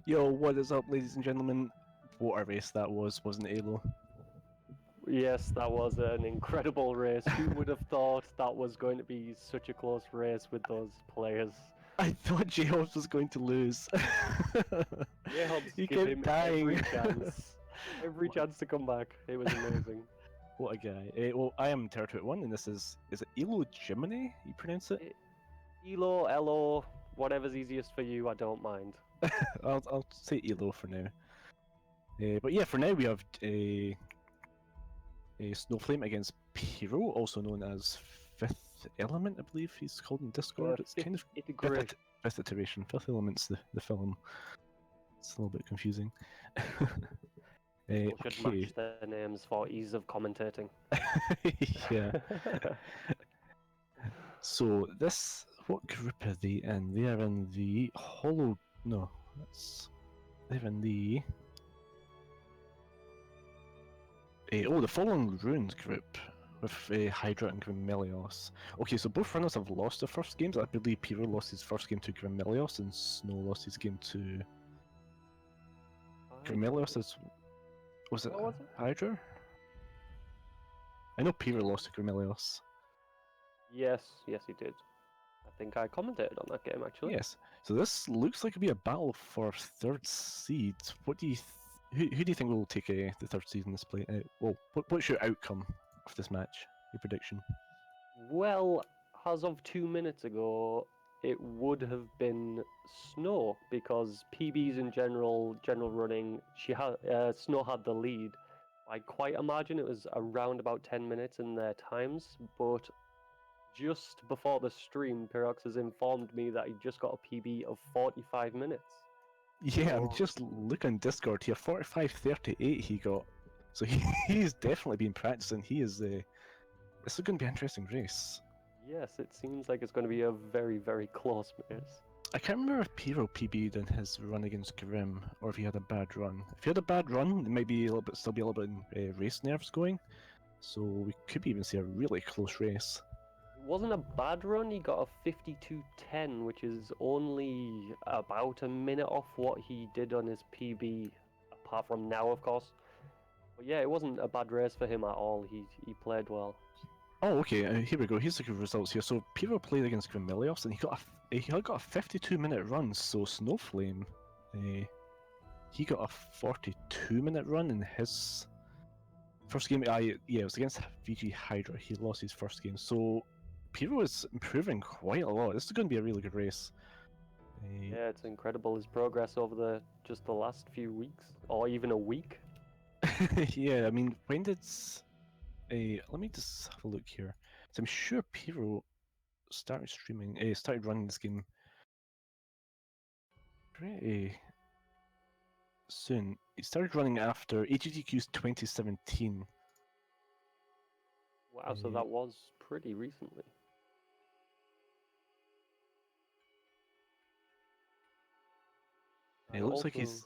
Yo, what is up, ladies and gentlemen? What a race that was, wasn't it, Elo? Yes, that was an incredible race. Who would have thought that was going to be such a close race with those players? I thought J-Hobbs was going to lose. J-Hobbs He give kept him dying. every chance to come back. It was amazing. What a guy. Well, I am Terra21, and this is it Elo Jiminy? You pronounce it? Elo, Elo, whatever's easiest for you, I don't mind. I'll say Elo for now. But yeah, for now we have a Snowflame against Piro, also known as Fifth Element, I believe he's called in Discord. It's kind of fifth iteration. Fifth Element's the film. It's a little bit confusing. People should match their names for ease of commentating. Yeah. So this, what group are they in? They are in the Hollow. No, they're in the. The Fallen Runes group with Hydra and Grimelios. Okay, so both runners have lost their first games. I believe Piro lost his first game to Grimelios, and Snow lost his game to Grimelios. Was it Hydra? I know Piro lost to Grimelios. Yes, he did. I think I commentated on that game actually. Yes. So this looks like it'll be a battle for third seed. What do you? Who do you think will take the third seed in this play? Well, what's your outcome of this match? Your prediction? Well, as of 2 minutes ago, it would have been Snow because PBs in general running. Snow had the lead. I quite imagine it was around about 10 minutes in their times, but just before the stream, Pirox has informed me that he just got a PB of 45 minutes. Yeah, I'm just looking Discord here. 45:38 he got. So he's definitely been practicing. He is. This is going to be an interesting race. Yes, it seems like it's going to be a very, very close race. I can't remember if Piro PB'd in his run against Grim, or if he had a bad run. If he had a bad run, there might be still be a little bit in race nerves going. So we could even see a really close race. It wasn't a bad run. He got a 52.10, which is only about a minute off what he did on his PB, apart from now, of course. But yeah, it wasn't a bad race for him at all. He played well. Oh, okay. Here we go. Here's the good results here. So Piro played against Grimelios, and he got a 52-minute run. So Snowflame, he got a 42-minute run in his first game. Yeah, it was against VG Hydra. He lost his first game. So Piro is improving quite a lot. This is going to be a really good race. Yeah, it's incredible his progress over just the last few weeks, or even a week. Yeah, I mean, when did? Let me just have a look here. So I'm sure Piro started streaming. Started running this game pretty soon. He started running after AGDQ's 2017. Wow, so that was pretty recently. It looks like he's.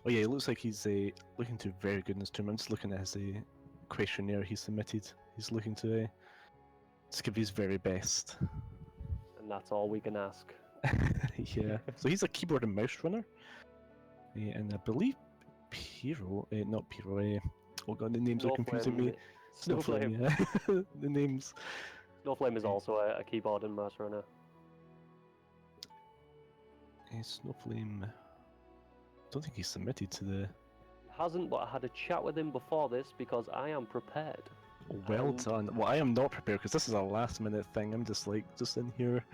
Oh yeah, it looks like he's looking to very good in this tournament. I'm just looking at his questionnaire he submitted. He's looking to just give his very best. And that's all we can ask. Yeah. So he's a keyboard and mouse runner. And I believe Piro, not Piro. Oh god, the names are confusing me. Snowflame. Yeah. The names. Snowflame is also a keyboard and mouse runner. Snowflame. I don't think he's submitted to the. He hasn't, but I had a chat with him before this because I am prepared. Well done. Well, I am not prepared because this is a last-minute thing. I'm just in here.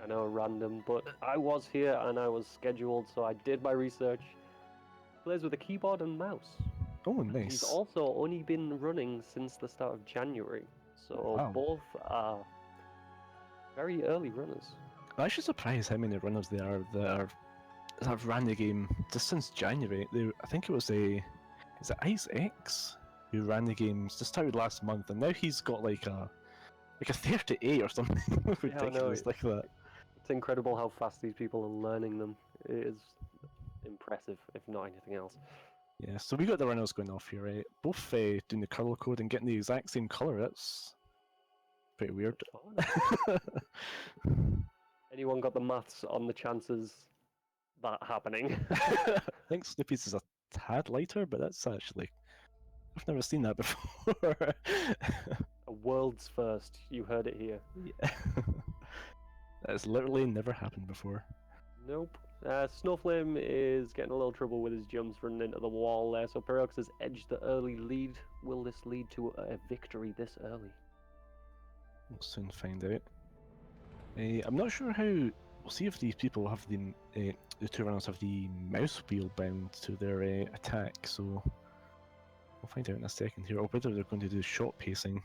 I know, random, but I was here and I was scheduled, so I did my research. He plays with a keyboard and mouse. Oh, nice. He's also only been running since the start of January, so both are very early runners. I'm actually surprised how many runners there are that have ran the game just since January. I think it was is it Ice X who ran the games just started last month, and now he's got like a 38 or something ridiculous like that. It's incredible how fast these people are learning them. It is impressive, if not anything else. Yeah, so we got the runners going off here, right? Both doing the color code and getting the exact same color. That's pretty weird. Anyone got the maths on the chances that happening. I think Snoopy's is a tad lighter, but that's actually I've never seen that before. A world's first. You heard it here. Yeah. That's literally never happened before. Nope. Snowflame is getting a little trouble with his jumps running into the wall there, so Pirox has edged the early lead. Will this lead to a victory this early? We'll soon find out. I'm not sure how. We'll see if these people have the two runners have the mouse wheel bound to their attack. So we'll find out in a second here. Or whether they're going to do shot pacing.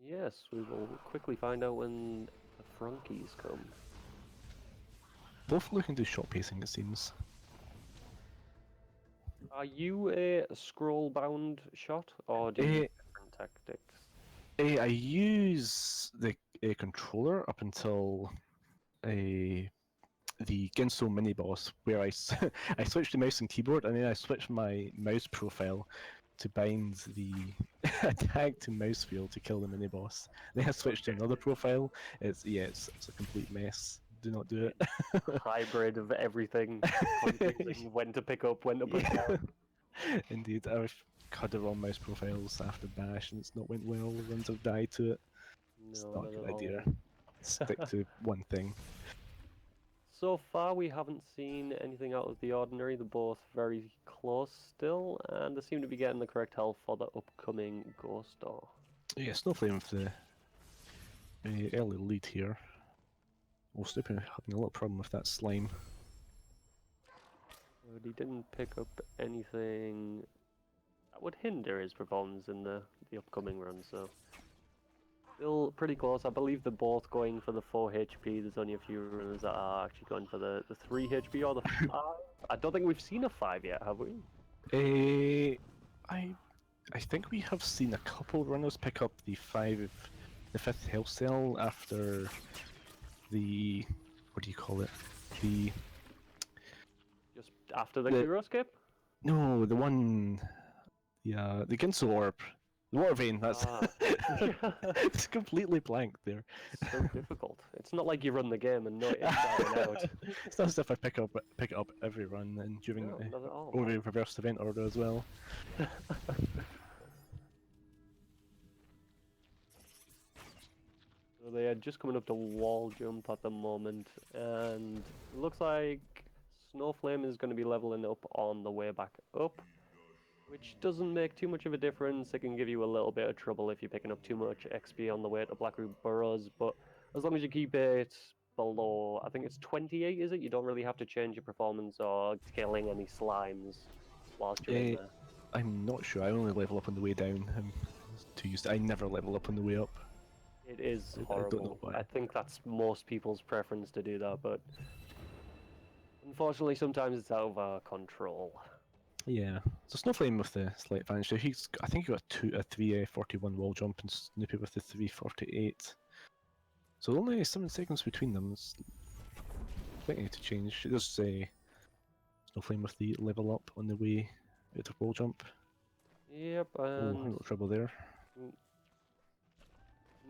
Yes, we will quickly find out when the Frunkies come. Both looking to do shot pacing, it seems. Are you a scroll-bound shot, or do you use different tactics? I use the controller up until the Ginso mini boss, where I I switched to mouse and keyboard, and then I switched my mouse profile to bind the attack to mouse wheel to kill the mini boss. Then I switched to another profile. It's a complete mess. Do not do it. Hybrid of everything, confusing when to pick up, when to put down. Indeed, I've had the wrong mouse profiles after Bash, and it's not went well. The runs have died to it. It's No, not a not good at idea. all. Stick to one thing. So far, we haven't seen anything out of the ordinary. They're both very close still, and they seem to be getting the correct health for the upcoming Ghost Door. Yeah, Snowflame with the early lead here. Oh, Snoopy having a little problem with that slime. But he didn't pick up anything that would hinder his performance in the upcoming run, so still pretty close. I believe they're both going for the 4 HP. There's only a few runners that are actually going for the 3 HP or the 5. I don't think we've seen a 5 yet, have we? I think we have seen a couple runners pick up the 5th health cell after the, what do you call it? The Just after the The- hero skip? no, the one, yeah, the Ginso orb, the water vein. That's Ah. it's completely blank there. So difficult. It's not like you run the game and know it's starting out. It's not as if I pick it up every run and during No, not at all. or the reverse event order as well. So they are just coming up to wall jump at the moment, and it looks like Snowflame is going to be leveling up on the way back up, which doesn't make too much of a difference. It can give you a little bit of trouble if you're picking up too much XP on the way to Blackroot Burrows, but as long as you keep it below, I think it's 28, is it? You don't really have to change your performance or killing any slimes whilst you're in there. I'm not sure. I only level up on the way down. I'm too used to. I never level up on the way up. It is I don't know horrible. why. I think that's most people's preference to do that, but unfortunately, sometimes it's out of our control. Yeah. So Snowflame with the slight advantage. So I think he got a 341 wall jump, and Snoopy with the 348. So only 7 seconds between them. It's plenty to change. There's Snowflame with the level up on the way out of wall jump. Yep, Oh, a and little trouble there.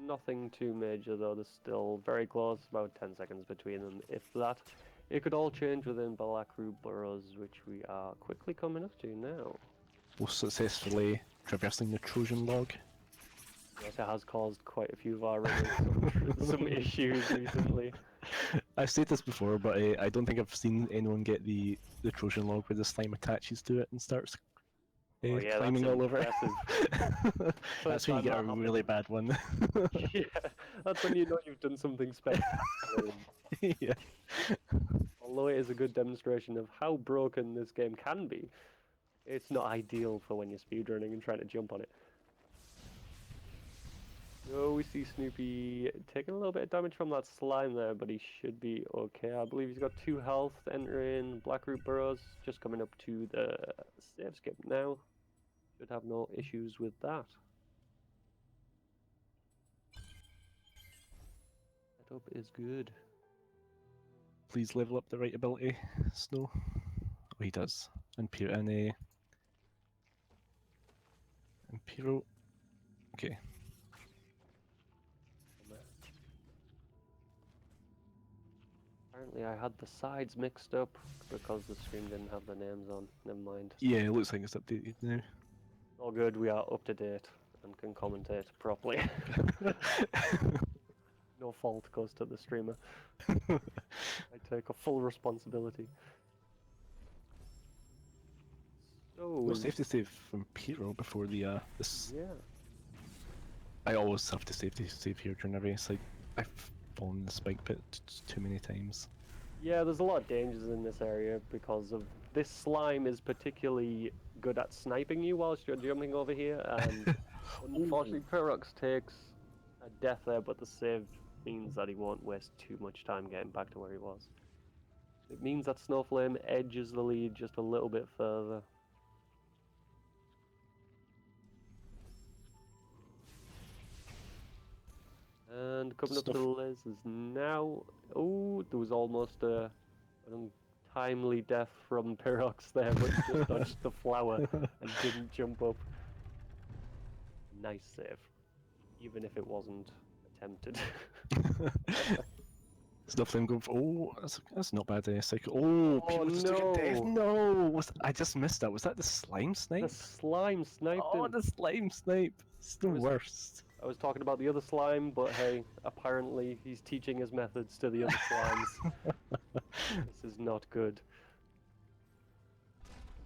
nothing too major though. They're still very close, about 10 seconds between them, if that. It could all change within Blackroot Burrows, which we are quickly coming up to now. We're successfully traversing the Trojan log. Yes, it has caused quite a few of our runners some issues recently. I've said this before, but I don't think I've seen anyone get the Trojan log where the slime attaches to it and starts Oh yeah, climbing that's all over impressive. it. That's when you get a time that really bad one. Yeah, that's when you know you've done something spectacular. Yeah. Although it is a good demonstration of how broken this game can be, it's not ideal for when you're speedrunning and trying to jump on it. So we see Snoopy taking a little bit of damage from that slime there, but he should be okay. I believe he's got 2 health entering Blackroot Burrows, just coming up to the save skip now. Should have no issues with that. Setup is good. Please level up the right ability, Snow. Oh, he does. And Piro. And Piro. Okay. Apparently I had the sides mixed up because the stream didn't have the names on. Never mind. Yeah, it looks like it's updated now. All good, we are up to date and can commentate properly. No fault goes to the streamer. I take a full responsibility. So, Got safety save from Piro before the this. yeah. I always have to save here during a race. Like I've fallen in the spike pit too many times. Yeah, there's a lot of dangers in this area because of this slime is particularly good at sniping you whilst you're jumping over here, and unfortunately Pirox takes a death there, but the save means that he won't waste too much time getting back to where he was. It means that Snowflame edges the lead just a little bit further. And coming up to Liz is now. Oh, there was almost an untimely death from Pirox there, but he just dodged the flower and didn't jump up. Nice save, even if it wasn't attempted. Snowflame going for, oh, that's not bad. Cycle. Oh, Piro just took a death. No, I just missed that. Was that the slime snipe? The slime sniped Oh, him. the slime snipe. It's the worst. I was talking about the other slime, but hey, apparently he's teaching his methods to the other slimes. This is not good.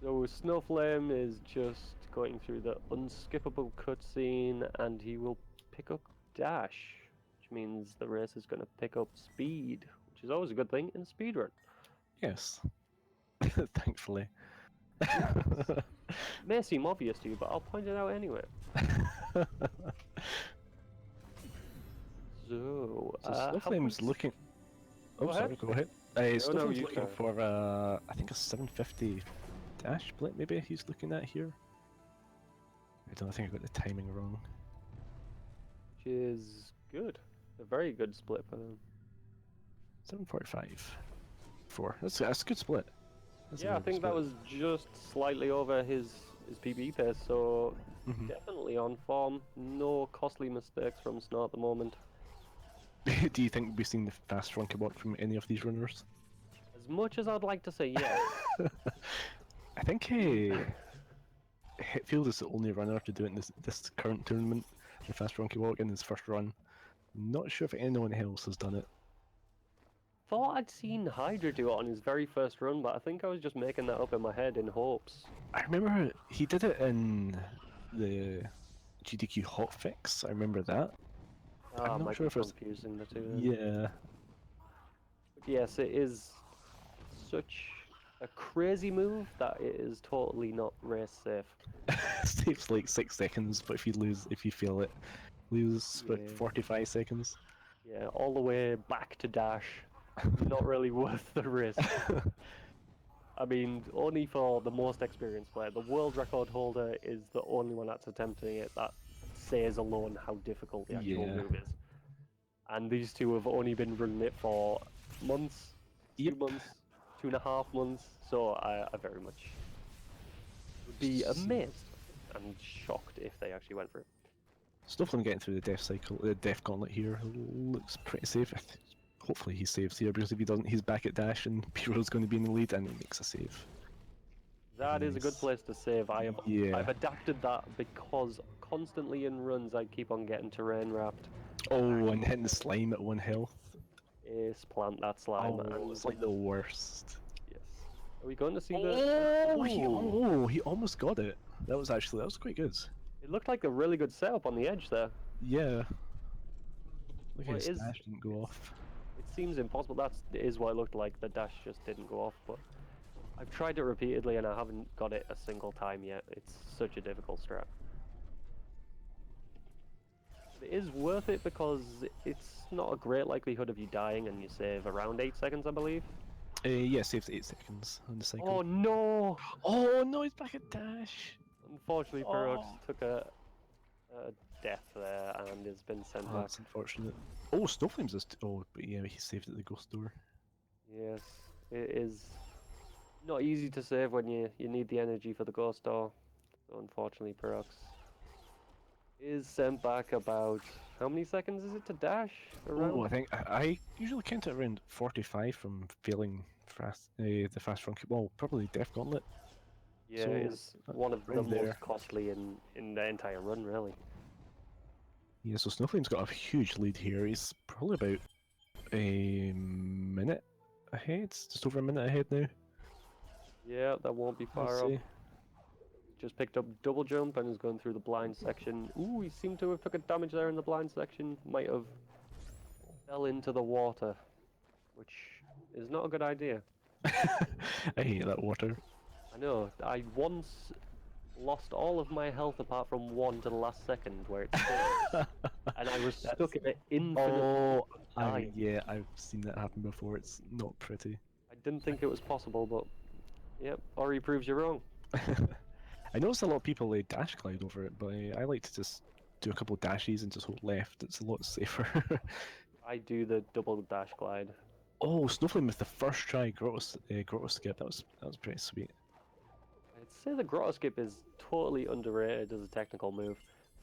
So Snowflame is just going through the unskippable cutscene, and he will pick up dash, which means the race is going to pick up speed, which is always a good thing in a speedrun. Yes. Thankfully. May seem obvious to you, but I'll point it out anyway. So, Snowflame's looking. Oh, sorry, go ahead. Snowflame's looking for I think a 750 dash split. Maybe he's looking at here. I think I got the timing wrong. Which is good. A very good split for them. 745. 4. That's a good split. Yeah, I think that was just slightly over his PB pace, so definitely on form. No costly mistakes from Snow at the moment. Do you think we've seen the fast run come out from any of these runners? As much as I'd like to say yes. I think Hetfield is the only runner to do it in this current tournament. The fast run walk in his first run. Not sure if anyone else has done it. Thought I'd seen Hydra do it on his very first run, but I think I was just making that up in my head in hopes. I remember he did it in the GDQ hotfix. I remember that. I'm not sure if it's confusing the two. Yeah. But yes, it is such a crazy move that it is totally not race safe. Saves like 6 seconds, but if you fail it, lose about 45 seconds. Yeah, all the way back to dash. Not really worth the risk. I mean, only for the most experienced player. The world record holder is the only one that's attempting it. That says alone how difficult the actual move is. And these two have only been running it for months, 2 months, 2.5 months. So I very much would be amazed and shocked if they actually went for it. Snowflame getting through the death gauntlet here looks pretty safe. Hopefully he saves here, because if he doesn't, he's back at dash and Piro's going to be in the lead and he makes a save. That is a good place to save. I've adapted that because constantly in runs I keep on getting terrain wrapped. Oh, and hitting the slime at 1 health. Ace plant that slime. Oh, it's like the worst. Yes. Are we going to see the... He almost got it. That was quite good. It looked like a really good setup on the edge there. Yeah. Look at his dash didn't go off. It seems impossible. That is what it looked like. The dash just didn't go off, but I've tried it repeatedly and I haven't got it a single time yet. It's such a difficult strat. It is worth it because it's not a great likelihood of you dying and you save around 8 seconds, I believe. Yeah, saved 8 seconds on the cycle. Oh no! Oh no, he's back at dash! Unfortunately, Pirox took a death there and has been sent back. That's unfortunate. Oh, Snowflame's but yeah, he saved at the ghost door. Yes, it is not easy to save when you need the energy for the ghost door. So unfortunately, Pirox is sent back about how many seconds is it to dash Oh, around? I think I usually count it around 45 from failing the fast run. Well, probably Death Gauntlet. Yeah, it So is one of the around most there. costly in the entire run, really. Yeah, so Snowflame's got a huge lead here. He's probably about a minute ahead, just over a minute ahead now, Yeah, that won't be I'd far off. say. Just picked up double jump and is going through the blind section. Ooh, he seemed to have took a damage there in the blind section. Might have fell into the water, which is not a good idea. I hate that water. I know, I once lost all of my health apart from one to the last second where it saves. And I was That's stuck in it infinitely oh, dying. yeah, I've seen that happen before. It's not pretty. I didn't think it was possible, but yep, Ori proves you wrong. I noticed a lot of people dash glide over it, but I like to just do a couple dashes and just hold left. It's a lot safer. I do the double dash glide. Oh, Snowflame with the first try grotto skip. That was pretty sweet. I'd say the grotto skip is totally underrated as a technical move.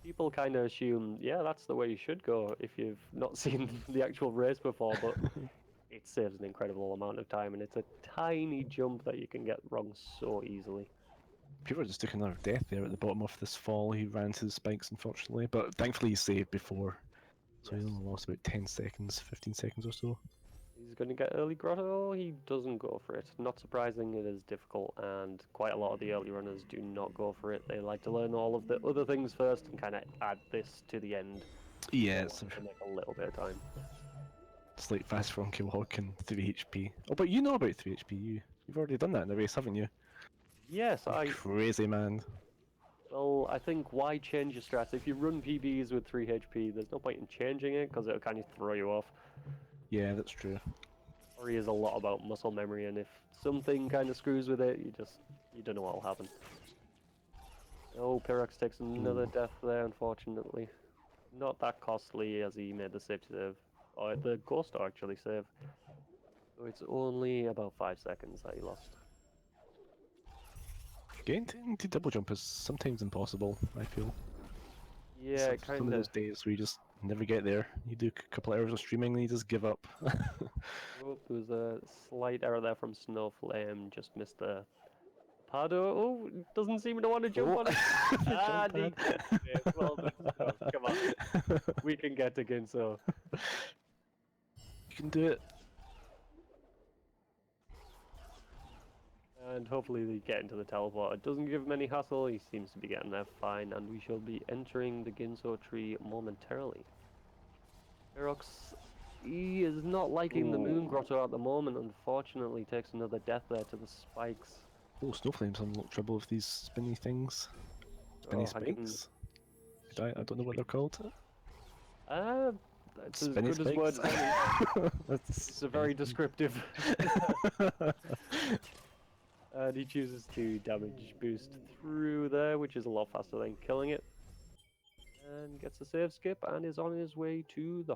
People kind of assume, yeah, that's the way you should go if you've not seen the actual race before, but it saves an incredible amount of time, and it's a tiny jump that you can get wrong so easily. People just took another death there at the bottom of this fall. He ran into the spikes, unfortunately, but thankfully he saved before, so he Yes. only lost about 10 seconds, 15 seconds or so. He's going to get early grotto. He doesn't go for it. Not surprising, it is difficult, and quite a lot of the early runners do not go for it. They like to learn all of the other things first and kind of add this to the end in Yeah, order to make a little bit of time. it's like fast Funky Walk and 3 HP. Oh, but you know about 3 HP. You've already done that in the race, haven't you? Yes, You crazy man. well, I think why change your strats? If you run PBs with 3 HP, there's no point in changing it because it'll kind of throw you off. Yeah, that's true. Ori is a lot about muscle memory, and if something kind of screws with it, you don't know what'll happen. Oh, Pirox takes another Ooh. death there, unfortunately. Not that costly as he made the save. Or the ghost actually save. So it's only about 5 seconds that he lost. Getting into double jump is sometimes impossible, I feel. Yeah, it Some kind of of. those days where you just never get there. You do a couple hours of streaming and you just give up. Oh, there was a slight error there from Snowflame. Just missed the Pardo. Oh, doesn't seem to want to jump Oh, on it. Ah, jump he pad. gets it. Well done, Snow. Come on. We can get to Ginso. You can do it. And hopefully they get into the teleport. It doesn't give him any hassle. He seems to be getting there fine. And we shall be entering the Ginso tree momentarily. Pirox, he is not liking the Moon Ooh. Grotto at the moment. Unfortunately, takes another death there to the spikes. Oh, Snowflame's in a lot of trouble with these spinny things. Spinny Oh, I give him... spikes? I don't know what they're called. Ah, that's as Spinny good as word spikes? as any. That's It's a very descriptive. And he chooses to damage boost through there, which is a lot faster than killing it. And gets a save skip and is on his way to the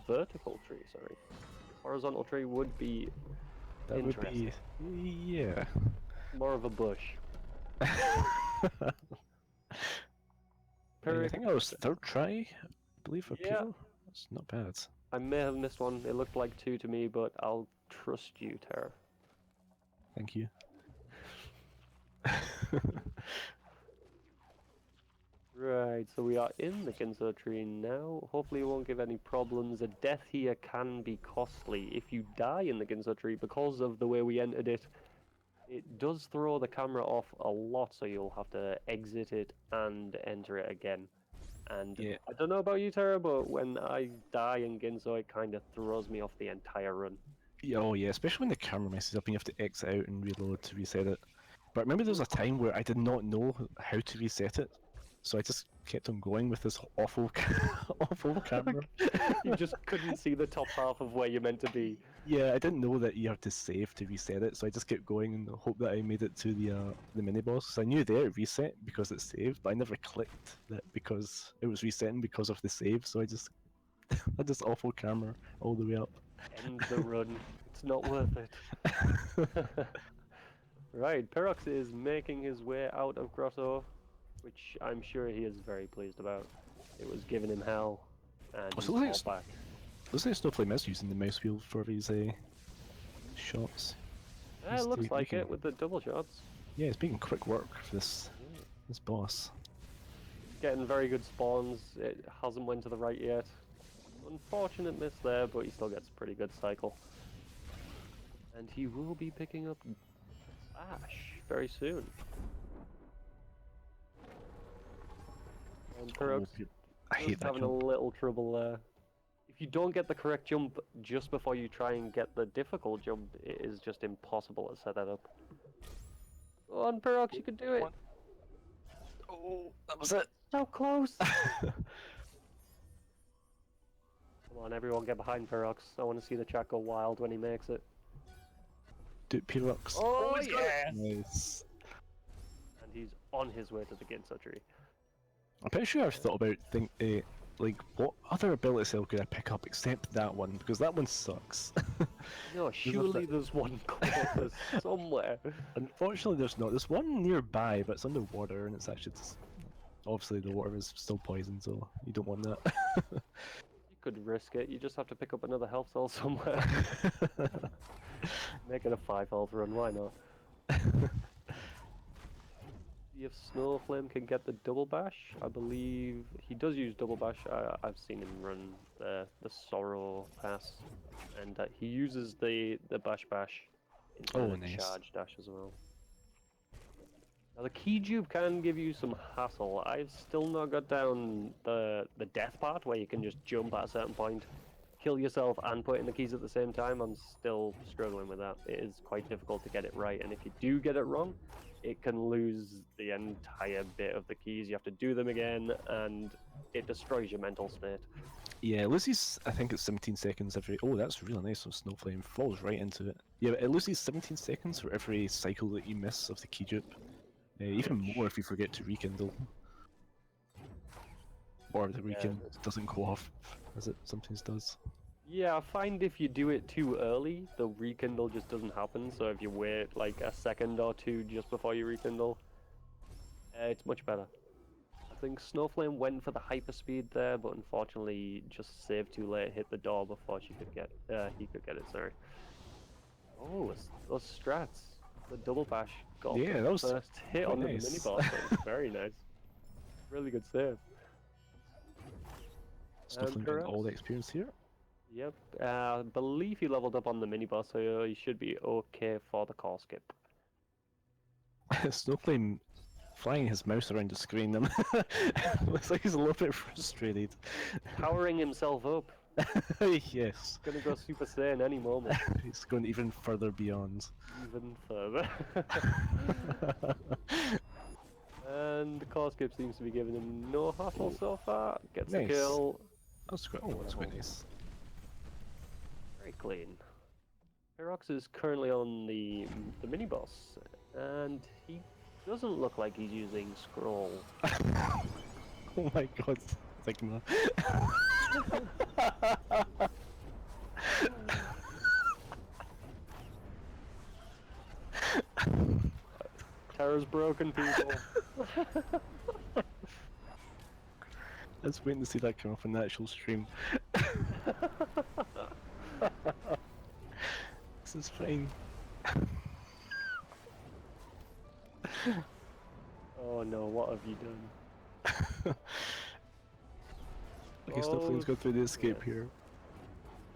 vertical tree, sorry. Horizontal tree would be That would interesting. be... yeah. More of a bush. I Pirox, think that was third try, I believe, for yeah, Piro. That's not bad. I may have missed one. It looked like 2 to me, but I'll trust you, Tara. Thank you. Right, so we are in the Ginso tree now. Hopefully it won't give any problems. A death here can be costly. If you die in the Ginso tree because of the way we entered it, it does throw the camera off a lot, so you'll have to exit it and enter it again. And Yeah. I don't know about you, Tara, but when I die in Ginso, it kind of throws me off the entire run. Yeah, oh yeah, especially when the camera messes up and you have to exit out and reload to reset it. But I remember there was a time where I did not know how to reset it, so I just kept on going with this awful, awful camera. You just couldn't see the top half of where you're meant to be. Yeah, I didn't know that you have to save to reset it, so I just kept going and hope that I made it to the mini boss. 'Cause I knew there it reset because it saved, but I never clicked that because it was resetting because of the save. So I just had this awful camera all the way up. End the run. It's not worth it. Right, Pirox is making his way out of Grotto. which I'm sure he is very pleased about. It was giving him hell, and he's So looks fought back. like Snowflame is using the mouse wheel for his shots. Yeah, it looks like it with the double shots. Yeah, it's making quick work for this boss. Getting very good spawns. It hasn't went to the right yet. Unfortunate miss there, but he still gets a pretty good cycle. And he will be picking up Ash very soon. And Pirox I hate that having a jump. little trouble there. If you don't get the correct jump just before you try and get the difficult jump, it is just impossible to set that up. Go on, Pirox, you can do it! Oh, that was it. So close! Come on, everyone get behind Pirox. I want to see the chat go wild when he makes it. Do Pirox. Oh, he's got yes! it. Nice. And he's on his way to the Ginso tree. I'm pretty sure I've thought about like what other ability cell could I pick up except that one, because that one sucks. No, surely there's one closest somewhere. Unfortunately, there's not. There's one nearby, but it's underwater, and it's actually just... Obviously, the water is still poison, so you don't want that. You could risk it. You just have to pick up another health cell somewhere. Make it a 5 health run. Why not? See if Snowflame can get the double bash. I believe he does use double bash. I've seen him run the Sorrow pass, and he uses the bash instead of the nice. charge dash as well. Now the key dupe can give you some hassle. I've still not got down the death part where you can just jump at a certain point, kill yourself and put in the keys at the same time. I'm still struggling with that. It is quite difficult to get it right, and if you do get it wrong, it can lose the entire bit of the keys. You have to do them again, and it destroys your mental state. Yeah, it loses, I think it's 17 seconds every... Oh, that's really nice, so Snowflame falls right into it. Yeah, but it loses 17 seconds for every cycle that you miss of the key dupe. Even more if you forget to rekindle. Or the rekindle doesn't go off, as it sometimes does. Yeah, I find if you do it too early, the rekindle just doesn't happen. So if you wait like a second or two just before you rekindle, it's much better. I think Snowflame went for the hyperspeed there, but unfortunately just saved too late, hit the door before she could get he could get it, sorry. Oh, those strats. The double bash got Yeah, that was first hit on nice. the mini boss. Very nice. Really good save. Snowflame getting all the experience here. Yep, I believe he leveled up on the mini boss, so he should be okay for the call skip. Snowflame flying his mouse around the screen. Looks like he's a little bit frustrated. Powering himself up. Yes. Gonna go Super Saiyan any moment. He's going even further beyond. Even further. And the call skip seems to be giving him no hassle so far. Gets the kill. That's quite, that's quite nice. Very clean. Pirox is currently on the mini boss, and he doesn't look like he's using scroll. Oh my god, Sigma. Terra's broken, people. Let's wait to see that come up in the actual stream. This is fine. Oh no, what have you done? Okay, Snowflame's go through the escape here.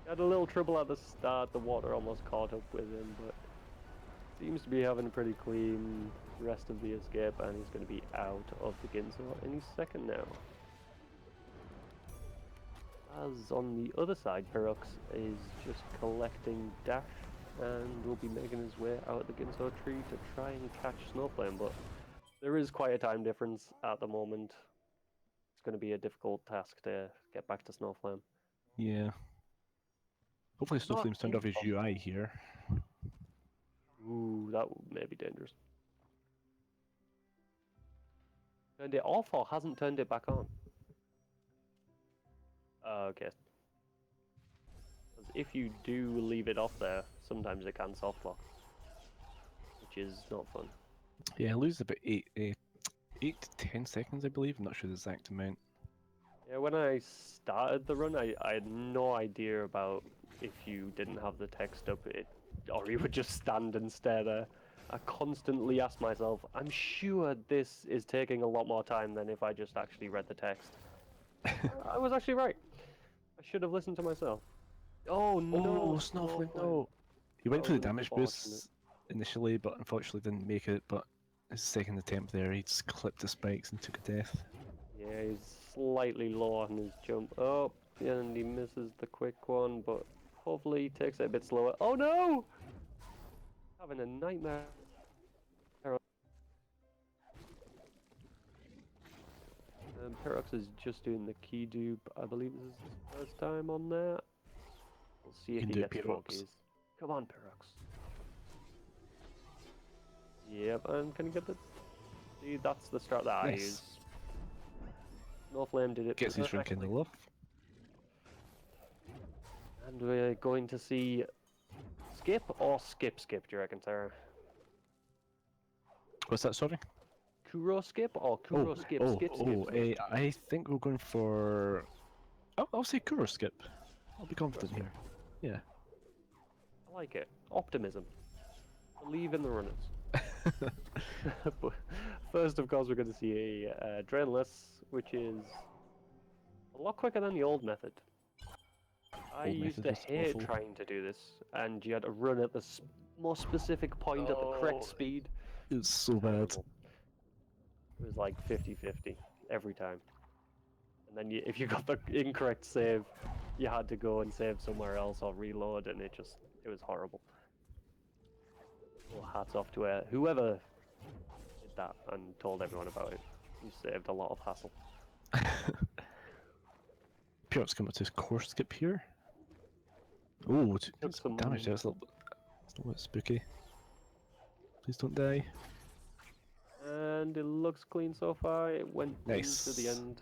He had a little trouble at the start, the water almost caught up with him, but seems to be having a pretty clean rest of the escape, and he's going to be out of the Ginso any second now. As on the other side, Pirox is just collecting dash and will be making his way out of the Ginso tree to try and catch Snowflame, but there is quite a time difference at the moment. It's going to be a difficult task to get back to Snowflame. Yeah. Hopefully Snowflame's turned off his UI here. Ooh, that may be dangerous. Turned it off or hasn't turned it back on? Okay. Because if you do leave it off there, sometimes it can soft lock, which is not fun. Yeah, I lose about 8 to 10 seconds, I believe. I'm not sure the exact amount. Yeah, when I started the run, I had no idea about if you didn't have the text up, or you would just stand and stare there. I constantly ask myself, I'm sure this is taking a lot more time than if I just actually read the text. I was actually right. I should have listened to myself. Oh no, Oh, Snowflake, Snowflake. no! He That went for was the damage unfortunate. boost initially, but unfortunately didn't make it. But his second attempt there, he just clipped the spikes and took a death. Yeah, he's slightly low on his jump. Oh, and he misses the quick one, but hopefully he takes it a bit slower. Oh no! Having a nightmare. Pirox is just doing the key dupe. I believe this is his first time on there. We'll see You if can he do it, gets 4 Pirox. keys. Come on, Pirox. Yep, and can you get the... See, that's the strat that I Nice. use. Snowflame did it Gets his perfectly. rekindle off. And we're going to see skip or skip, do you reckon, Sarah? What's that, sorry? Kuro skip or Kuro skip? Skip. I think we're going for... I'll say Kuro skip. I'll be confident skip. here. Yeah. I like it. Optimism. Believe in the runners. But first, of course, we're going to see a drainless, which is a lot quicker than the old method. I Old used method to was hate awful. trying to do this, and you had to run at the most specific point at the correct Oh, speed. it's so bad. Terrible. It was like 50-50 every time. And then if you got the incorrect save, you had to go and save somewhere else or reload, and it was horrible. Well, hats off to whoever did that and told everyone about it. You saved a lot of hassle. Pirox coming to his core skip here. Oh, Took it's some damage there. It's a little bit spooky. Please don't die. And it looks clean so far. It went Nice. into the end.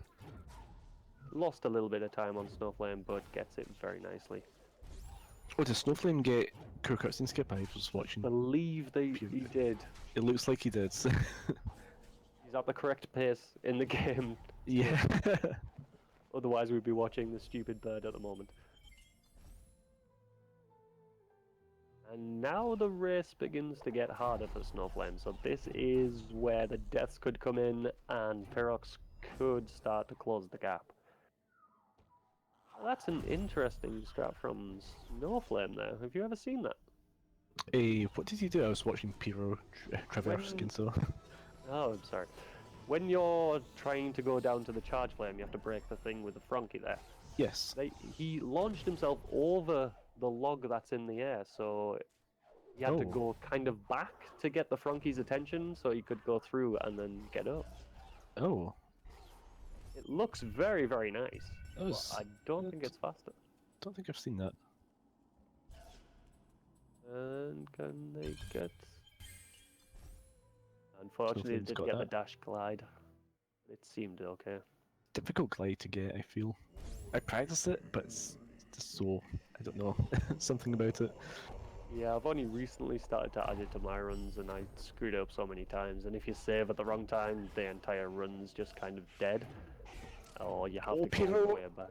Lost a little bit of time on Snowflame, but gets it very nicely. Oh, did Snowflame get Kuro cutscene skip? I was watching. Believe he did. It looks like he did. He's at the correct pace in the game. Yeah. Otherwise, we'd be watching the stupid bird at the moment. And now the race begins to get harder for Snowflame. So this is where the deaths could come in, and Pirox could start to close the gap. That's an interesting strat from Snowflame there. Have you ever seen that? What did he do? I was watching Pyro traverse again, so. Oh, I'm sorry. When you're trying to go down to the charge flame, you have to break the thing with the Frankie there. Yes. He launched himself over the log that's in the air, so he had to go kind of back to get the Frankie's attention so he could go through and then get up. Oh. It looks very, very nice. That was... I don't think it's faster. Don't think I've seen that. And can they get... Unfortunately, it didn't get the dash glide. It seemed okay. Difficult glide to get, I feel. I practiced it, but it's just so... I don't know. Something about it. Yeah, I've only recently started to add it to my runs, and I screwed it up so many times. And if you save at the wrong time, the entire run's just kind of dead. Or you have to go all the way back.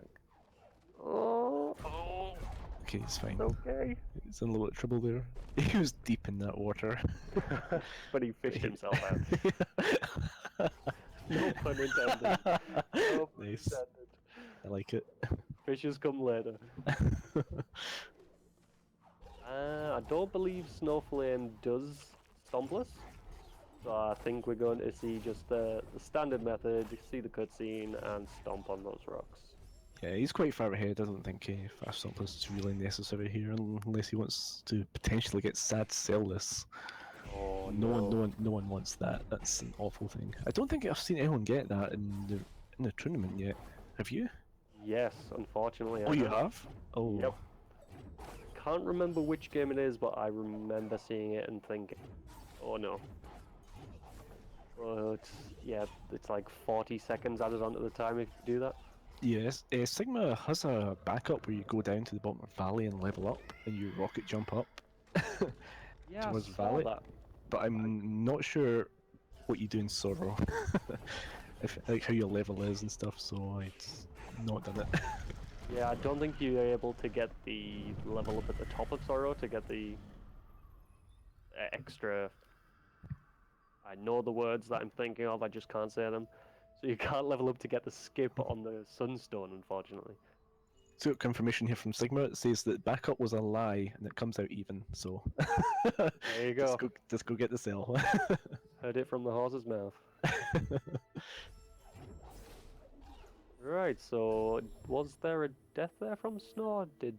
Oh! Okay, it's fine. Okay. He's in a little bit of trouble there. He was deep in that water. But he fished himself out. No pun intended. No pun Nice. intended. I like it. Fishes come later. I don't believe Snowflame does Stompless. So I think we're going to see just the standard method, see the cutscene and stomp on those rocks. Yeah, he's quite far ahead. I don't think fast Stompless is really necessary here unless he wants to potentially get sad sell this. Oh, no one wants that. That's an awful thing. I don't think I've seen anyone get that in the tournament yet. Have you? Yes, unfortunately. Oh, you have? Oh. Yep. Can't remember which game it is, but I remember seeing it and thinking, oh no. Well, it's like 40 seconds added onto the time if you do that. Yes, Sigma has a backup where you go down to the bottom of valley and level up, and you rocket jump up Yeah, towards I saw valley. that. But I'm not sure what you do in Sorrow. If like how your level is and stuff, so I'd not done it. Yeah, I don't think you're able to get the level up at the top of Sorrow to get the extra. I know the words that I'm thinking of, I just can't say them. So you can't level up to get the skip on the Sunstone, unfortunately. So got confirmation here from Sigma. It says that backup was a lie and it comes out even. So There you go. just go get the cell. Heard it from the horse's mouth. Right, so was there a death there from Snow? Or did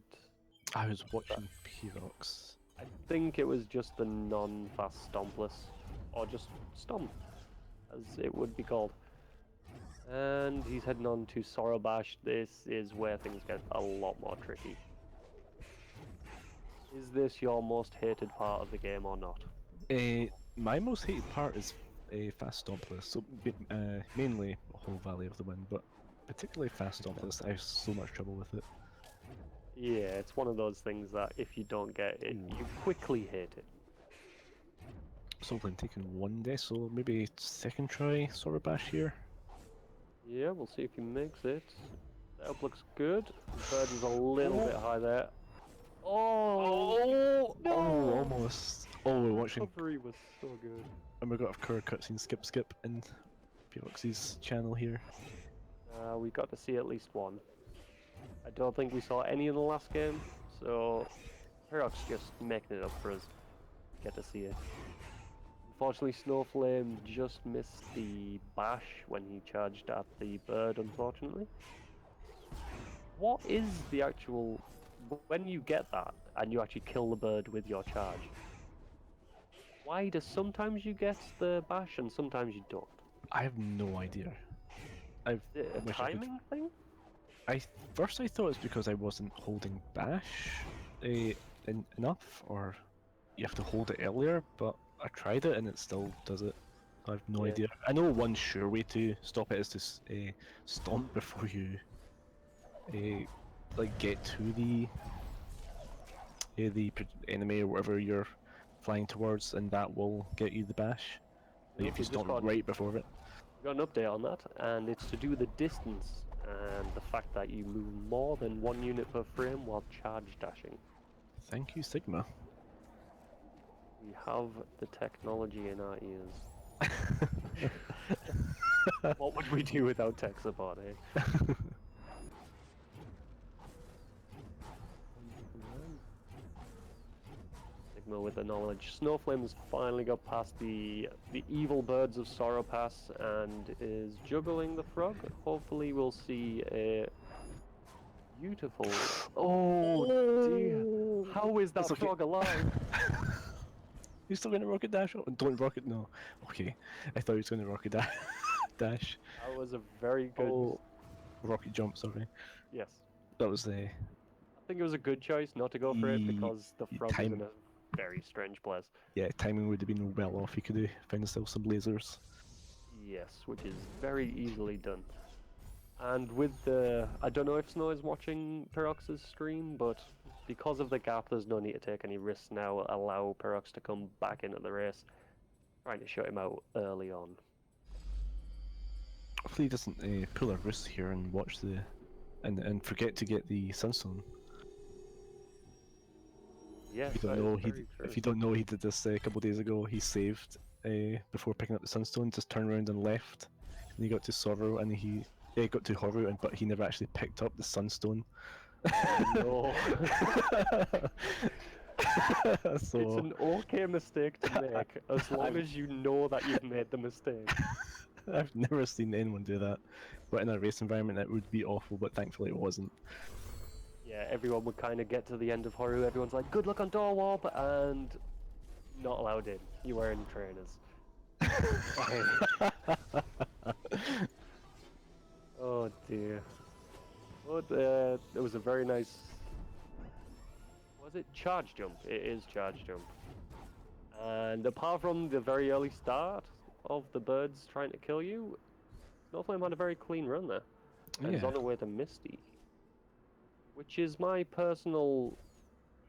I was watching Pirox. I think it was just the non-fast Stompless, or just Stomp, as it would be called. And he's heading on to Sorobash. This is where things get a lot more tricky. Is this your most hated part of the game or not? My most hated part is fast stompless. So mainly whole Valley of the Wind, but particularly fast stompless. I have so much trouble with it. Yeah, it's one of those things that if you don't get it, you quickly hate it. So I'm taking one day, so maybe second try Sorobash here. Yeah, we'll see if he makes it. Setup looks good. Bird is a little bit high there. Oh, no! Oh, almost. Oh, we're watching. Recovery was so good. And we got a current cutscene skip in Pirox's channel here. We got to see at least one. I don't think we saw any in the last game, so Pirox just making it up for us. Get to see it. Unfortunately, Snowflame just missed the bash when he charged at the bird, unfortunately. What is the actual... When you get that, and you actually kill the bird with your charge, why does sometimes you get the bash and sometimes you don't? I have no idea. I've Is it a timing thing? First I thought it's because I wasn't holding bash enough, or you have to hold it earlier, but I tried it and it still does it. I have no idea. I know one sure way to stop it is to stomp before you like get to the enemy or whatever you're flying towards, and that will get you the bash. Like if you stomp right before it. We got an update on that, and it's to do with the distance and the fact that you move more than 1 unit per frame while charge dashing. Thank you, Sigma. We have the technology in our ears. What would we do without tech support, eh? Sigma with the knowledge. Snowflame has finally got past the evil birds of Sorrow Pass and is juggling the frog. Hopefully we'll see a beautiful... Oh dear! How is that frog alive? He's still gonna rocket dash? Oh, don't rocket, no. Okay, I thought he was gonna rocket dash. That was a very good... Oh, rocket jump, sorry. Yes. That was I think it was a good choice not to go for it because the frog is in a very strange place. Yeah, timing would have been well off. He could have found himself some lasers. Yes, which is very easily done. And with the... I don't know if Snow is watching Pirox's stream, but because of the gap, there's no need to take any risks now. Allow Pirox to come back into the race. Trying to shut him out early on. Hopefully he doesn't pull a wrist here and watch the... and forget to get the Sunstone. Yes, if you don't know, he did this a couple of days ago. He saved before picking up the Sunstone, just turned around and left. And he got to Sorrow and he got to Horu, but he never actually picked up the Sunstone. No. So, it's an okay mistake to make, as long as you know that you've made the mistake. I've never seen anyone do that, but in a race environment it would be awful, but thankfully it wasn't. Yeah, everyone would kind of get to the end of Horu, everyone's like, good luck on door warp, and not allowed in. You were in trainers. Oh dear. But it was a very nice... Was it charge jump? It is charge jump. And apart from the very early start of the birds trying to kill you, Snowflame had a very clean run there. And is on the way to Misty. Which is my personal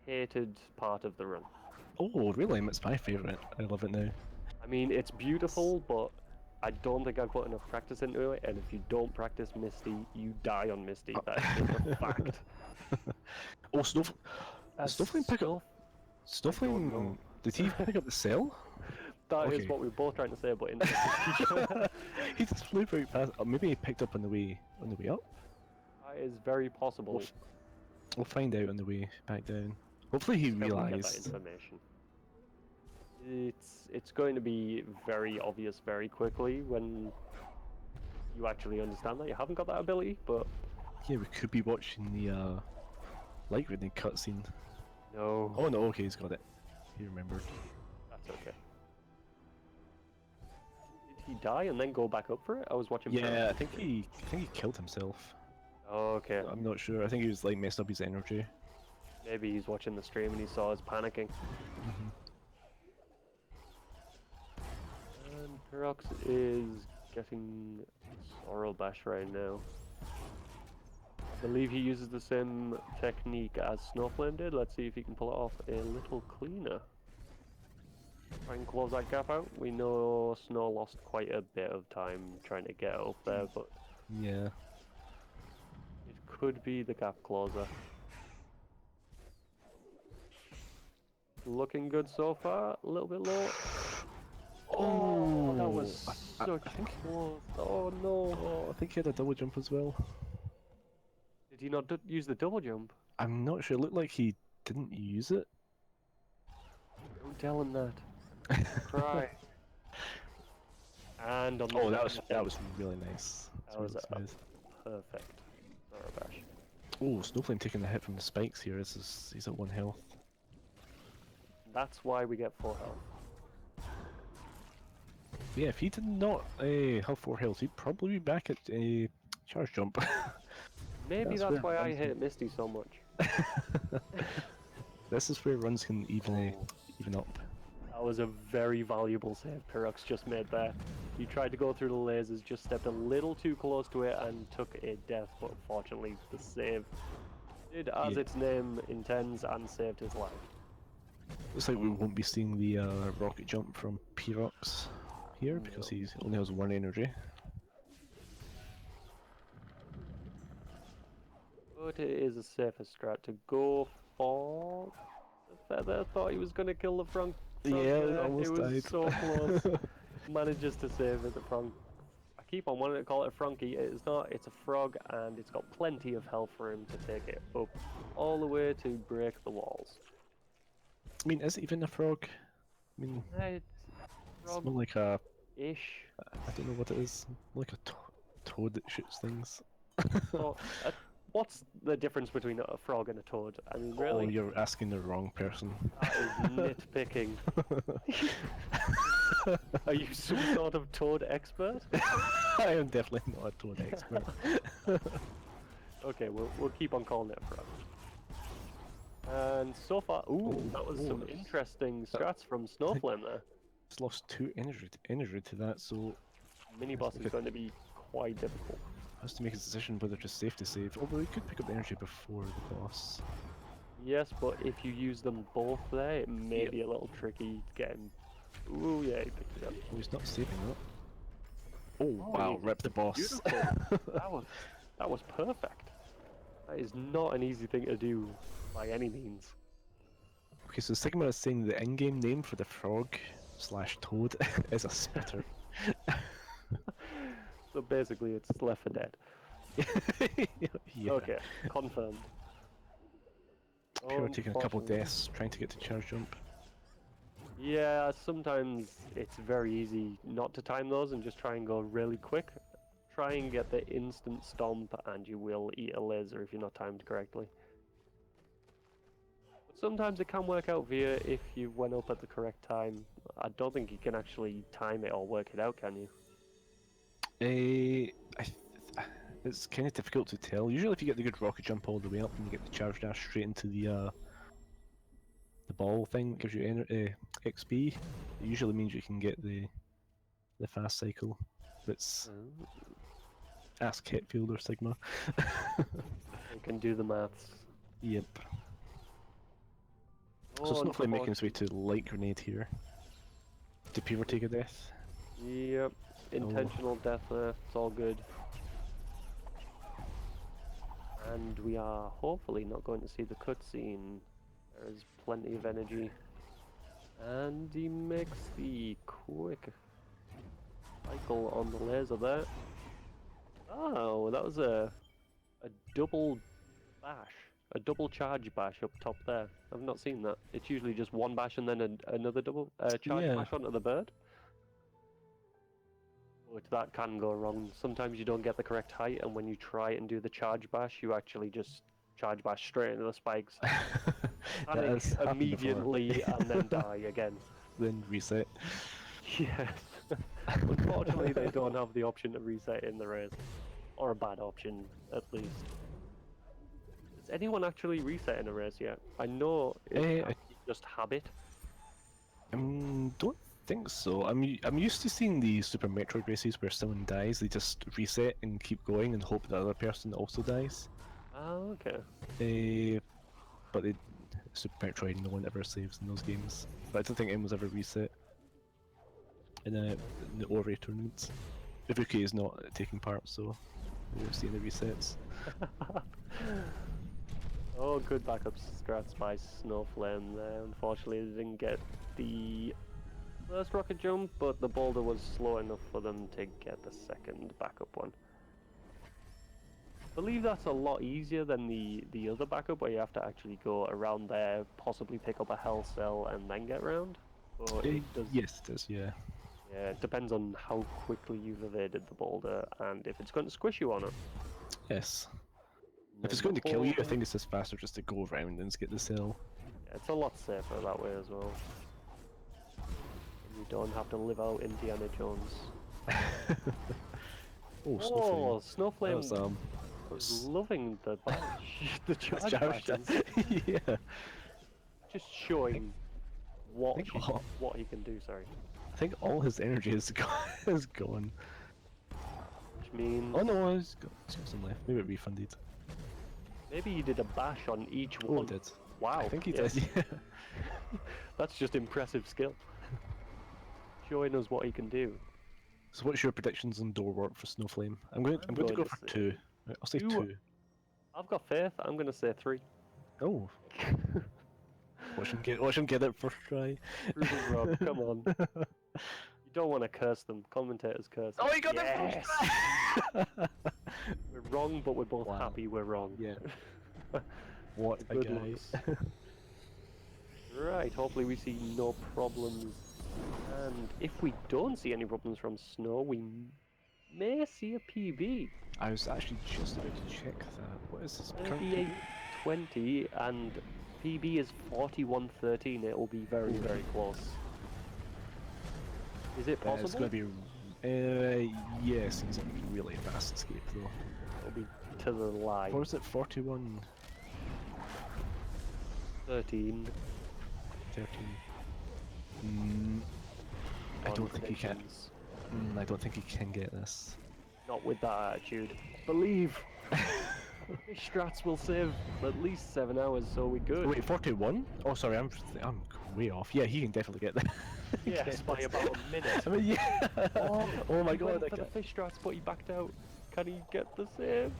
hated part of the run. Oh, really? It's my favourite. I love it now. I mean, it's beautiful, but I don't think I've put enough practice into it. And if you don't practice Misty, you die on Misty. That is just a fact. Oh, Snowflame pick up. I don't know. Snowflame, did he pick up the cell? That is Okay. what we were both trying to say, but in He just flew right past, or maybe he picked up on the way up. that is very possible. We'll find out on the way back down. Hopefully he Just hope we get that realised. information. It's going to be very obvious very quickly when you actually understand that you haven't got that ability, but Yeah, we could be watching the light grenade cutscene. no, Oh no, okay, he's got it. He remembered. that's okay. Did he die and then go back up for it? I was watching. Yeah, I think he killed himself. Oh, okay. I'm not sure. I think he was like messed up his energy. Maybe he's watching the stream and he saw us panicking. And Pirox is getting Sorrow Bash right now. I believe he uses the same technique as Snowflame did. Let's see if he can pull it off a little cleaner. Try and close that gap out. We know Snow lost quite a bit of time trying to get up there, but Yeah. it could be the gap closer. Looking good so far. A little bit low. Oh, that was I such think. close. Oh no. Oh, I think he had a double jump as well. Did he not use the double jump? I'm not sure. It looked like he didn't use it. Don't tell him that. Try. And on the Oh, second that was attempt, really nice. That was really smooth. perfect. Zorobash. Oh, Snowflame taking the hit from the spikes here. He's at 1 health. That's why we get 4 health. Yeah, if he did not have 4 health, he'd probably be back at a charge jump. Maybe That's that's where why I runs hate Misty so much. This is where runs can even up. That was a very valuable save Pirox just made there. He tried to go through the lasers, just stepped a little too close to it and took a death, but fortunately the save did as Yeah. its name intends and saved his life. Looks like we won't be seeing the rocket jump from Pirox here because he only has 1 energy. But it is a safer strat to go for the feather. Thought he was going to kill the frog. Yeah, there. almost It was died. so close. Manages to save it, the frog. I keep on wanting to call it a frunky. It is not. It's a frog, and it's got plenty of health for him to take it up all the way to break the walls. I mean, is it even a frog? I mean, It's it's more like a... ish. I don't know what it is. Like a toad that shoots things. So, what's the difference between a frog and a toad? I mean, Oh, really? you're asking the wrong person. That is nitpicking. Are you some sort of toad expert? I am definitely not a toad expert. Okay, we'll keep on calling it a frog. And so far, that was some interesting strats from Snowflame there. It's lost 2 energy to that, so Mini boss is going to be quite difficult. has to make a decision whether it's safe to save. Although he could pick up the energy before the boss. Yes, but if you use them both there, it may be a little tricky to get him. Ooh, yeah, he picked it up. Oh, he's not saving that. Oh wow, rip the boss. Beautiful. that was perfect. That is not an easy thing to do by any means. Okay, so Sigma is saying the in-game name for the frog / toad is a spitter. So basically, it's Left 4 Dead. Yeah. Okay, confirmed. Pure taking a couple of Unfortunately. deaths trying to get to charge jump. Yeah, sometimes it's very easy not to time those and just try and go really quick. Try and get the instant stomp and you will eat a laser if you're not timed correctly. But sometimes it can work out for you if you went up at the correct time. I don't think you can actually time it or work it out, can you? It's kind of difficult to tell. Usually if you get the good rocket jump all the way up and you get the charge dash straight into the ball thing, it gives you XP. It usually means you can get the fast cycle. That's ask Hetfield or Sigma. You can do the maths. Yep. So Oh, Snowflame making his way to light grenade here. Did Peter take a death? Yep. Intentional death there. It's all good. And we are hopefully not going to see the cutscene. There is plenty of energy. And he makes the quick cycle on the laser there. Oh, that was a double bash. A double charge bash up top there. I've not seen that. It's usually just one bash and then another double charge Yeah. bash onto the bird. But that can go wrong. Sometimes you don't get the correct height, and when you try and do the charge bash, you actually just charge bash straight into the spikes. That Panic has happened before. immediately and then die again. Then reset. Yes. Unfortunately, they don't have the option to reset in the race. Or a bad option, at least. Does anyone actually reset in a race yet? I know it's just habit. Don't think so. I'm used to seeing the Super Metroid races where someone dies, they just reset and keep going and hope the other person also dies. Oh, okay. But Super Metroid, no one ever saves in those games. But I don't think anyone's ever reset in the Ori tournaments. Ibuki is not taking part, so we won't see any resets. Oh, good backup strats by Snowflame there. Unfortunately, they didn't get the first rocket jump, but the boulder was slow enough for them to get the second backup one. I believe that's a lot easier than the other backup, where you have to actually go around there, possibly pick up a hell cell, and then get round. But it does. Yes, it does, yeah. Yeah, it depends on how quickly you've evaded the boulder and if it's going to squish you on it. Yes. If it's going to kill you, I think it's just faster just to go around and get the cell. Yeah, it's a lot safer that way as well. And you don't have to live out Indiana Jones. Oh, Snowflame That was loving the bash, the charge charge. bashes. Yeah. Just showing what he can do, sorry. I think all his energy is gone. Which means... Oh no, he's got some left. Maybe it refunded. Maybe he did a bash on each one. Oh, he did. Wow. I think he did, yeah. That's just impressive skill. Showing us what he can do. So what's your predictions on door work for Snowflame? I'm going to go for 2. I'll say 2. I've got faith. I'm going to say 3. Oh. Watch him get it first try. Prove it wrong. Come on. You don't want to curse them. Commentators curse them. Oh, he got it first try! We're wrong, but we're both happy we're wrong. Yeah. What a Good guy. looks. Right, hopefully we see no problems. And if we don't see any problems from Snow, we may see a PB. I was actually just about to check that. What is this current PB? 38-20 and PB is 41-13. It will be very, very close. Is it possible? It's going to be... yes, he's a really fast escape though. It'll be to the line. Or is it 41? 13. 13. I don't think he can. I don't think he can get this. Not with that attitude. Believe! Fish strats will save at least 7 hours, so we good. Wait, 41? Oh, sorry, I'm way off. Yeah, he can definitely get that. Yes, by about a minute. I mean, yeah. Oh my god, went for the fish strats, but he backed out. Can he get the save?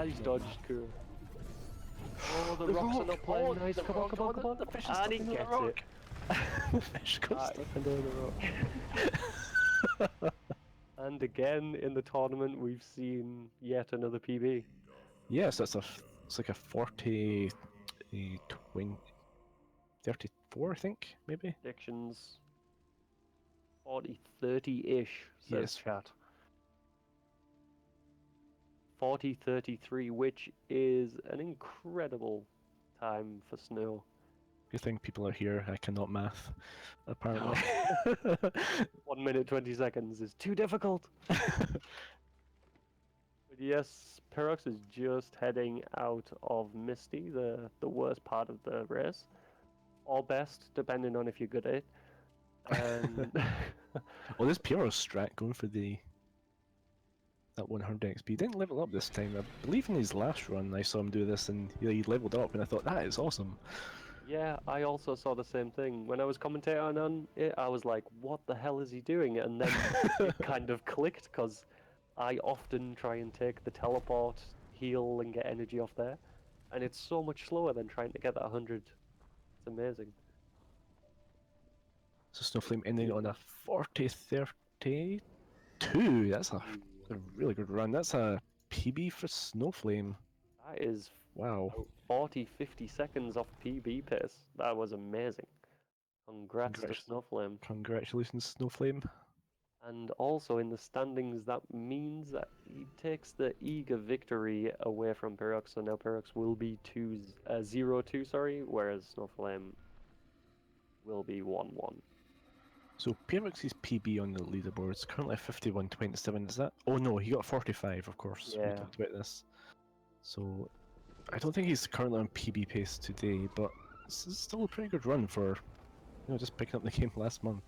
He's dodged. Cool. Oh, the rocks are not playing nice. Come on. The fish is And he stuck in the gets rock. it. The fish got stuck under the rock. And again in the tournament, we've seen yet another PB. Yes, it's like a 40, 20, 34, I think, maybe. Predictions 40, 30-ish, says Yes. chat. 40-33, which is an incredible time for Snow. Good thing people are here. I cannot math, apparently. 1 minute 20 seconds is too difficult. But yes, Pirox is just heading out of Misty, the worst part of the race, or best, depending on if you're good at it. And Well, this Piro strat going for that 100 XP. He didn't level up this time. I believe in his last run I saw him do this and he leveled up and I thought that is awesome. Yeah, I also saw the same thing. When I was commentating on it, I was like, what the hell is he doing? And then it kind of clicked because I often try and take the teleport, heal, and get energy off there. And it's so much slower than trying to get that 100. It's amazing. So Snowflame ending on Beautiful. a 40-32. That's a Ooh, really good run. That's a PB for Snowflame. that is Wow. about 40, 50 seconds off PB pace. That was amazing. Congrats to Congrats. Snowflame. Congratulations, Snowflame. And also in the standings, that means that he takes the eager victory away from Pirox. So now Pirox will be 0-2, sorry, whereas Snowflame will be 1-1. So Pirox's PB on the leaderboard is currently 51.27. Is that? Oh no, he got 45. Of course, we Yeah, talked about this. So I don't think he's currently on PB pace today, but this is still a pretty good run for just picking up the game last month.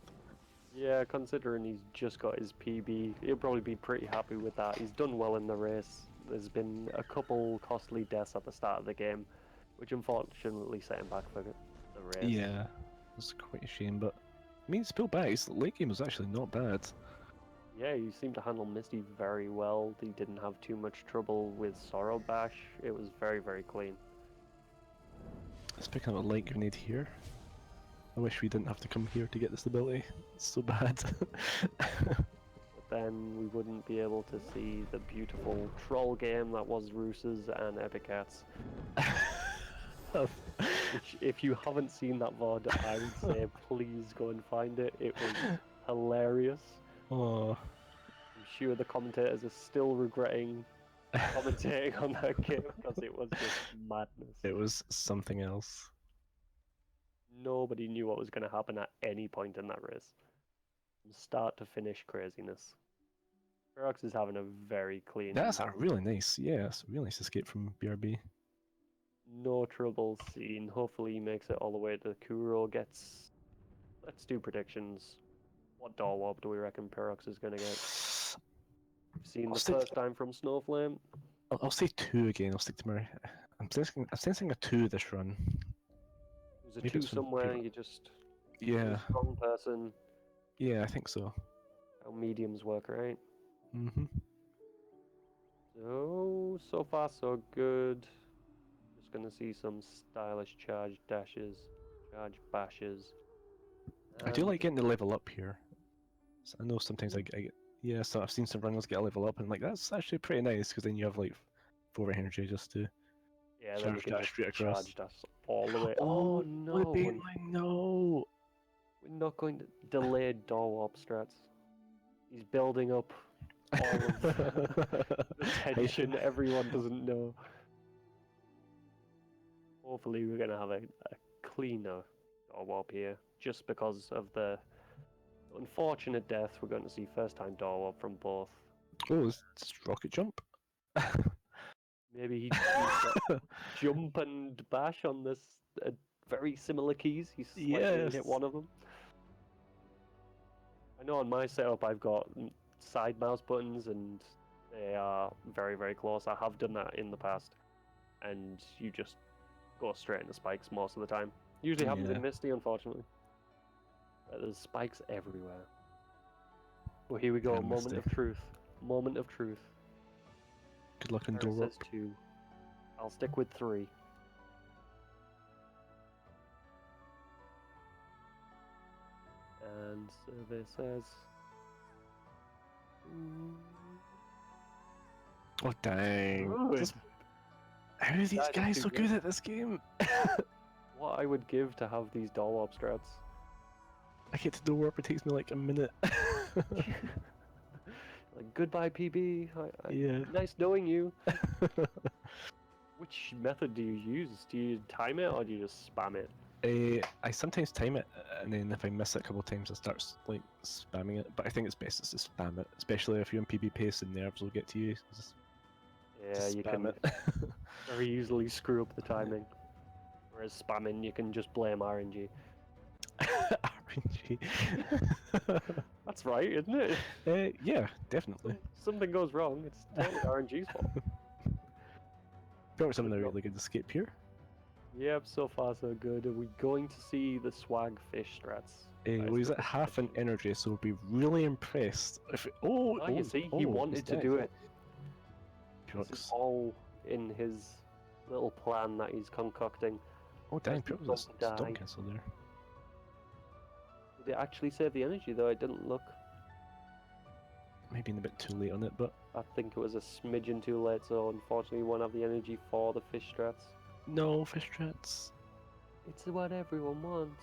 yeah. Considering he's just got his PB, he'll probably be pretty happy with that. He's done well in the race. There's been a couple costly deaths at the start of the game, which unfortunately set him back for the race. Yeah, it's quite a shame, but I mean, it's still back. His late game was actually not bad. Yeah, you seem to handle Misty very well. He didn't have too much trouble with Sorrow Bash. It was very, very clean. Let's pick up a light grenade here. I wish we didn't have to come here to get this ability. It's so bad. But then we wouldn't be able to see the beautiful troll game that was Roos's and Epic Cats. Which, if you haven't seen that VOD, I would say please go and find it. It was hilarious. Oh, I'm sure the commentators are still regretting commentating on that game because it was just madness. it was something else. Nobody knew what was going to happen at any point in that race. From start to finish craziness. Ferox is having a very clean, That's a really nice, yeah, it's a really nice escape from BRB. no trouble scene. Hopefully he makes it all the way to Kuro, gets... Let's do predictions. What door warp do we reckon Ferox is going to get? We've seen I'll the stick first time from Snowflame. I'll say 2 again. I'll stick to my. I'm sensing a 2 this run. There's a Maybe 2 it's from somewhere, Pirox. you just... Yeah, A strong person. yeah, I think so. How mediums work, right? Mm-hmm. So far so good. Just gonna see some stylish charge dashes, charge bashes. I do And like getting the level up here. So I know sometimes I get. Yeah, so I've seen some runners get a level up, and I'm like, that's actually pretty nice because then you have like 4 energy just to yeah, then you charge can dash just straight across. charge dash all the way. Oh, Oh the no, Baneling, no! we're not going to delay door warp strats. He's building up all of the tension everyone doesn't know. Hopefully we're gonna have a cleaner door warp here, just because of the unfortunate death. We're going to see first time door warp from both. Oh, it's rocket jump. Maybe he jump and bash on this very similar keys. He's slightly Yes. hit one of them. I know on my setup I've got side mouse buttons and they are very, very close. I have done that in the past. And you just go straight into spikes most of the time. Usually happens Yeah. in Misty, unfortunately. But there's spikes everywhere. Well, here we go. Yeah, Moment Misty. of truth. Moment of truth. Good luck on Paris door up. says 2. I'll stick with 3. And survey says... Oh dang! Good. How are these That is guys too so good. good at this game? What I would give to have these door warp strats. I get to door warp, it takes me like a minute. Like, goodbye, PB. Yeah. Nice knowing you. Which method do you use? Do you time it or do you just spam it? I sometimes time it, and then if I miss it a couple of times, I start like spamming it. But I think it's best to spam it, especially if you're on PB pace and nerves will get to you. Yeah, you spam can it. very easily screw up the timing. Whereas spamming, you can just blame RNG. RNG. That's right, isn't it? Yeah, definitely. Something goes wrong, it's totally RNG's fault. Got something a really good escape here. Yep, so far so good. Are we going to see the swag fish strats? That Well, is he's the at big half an question. energy, so we'll be really impressed. If Oh, you see, he he's wanted to dead. do it. This is Pirox. all in his little plan that he's concocting. Oh dang, As he's Pirox going got to stun die. cancel there. Did it actually save the energy though? It didn't look. Maybe a bit too late on it, but I think it was a smidgen too late, so unfortunately, he won't have the energy for the fish strats. no fish strats. It's what everyone wants.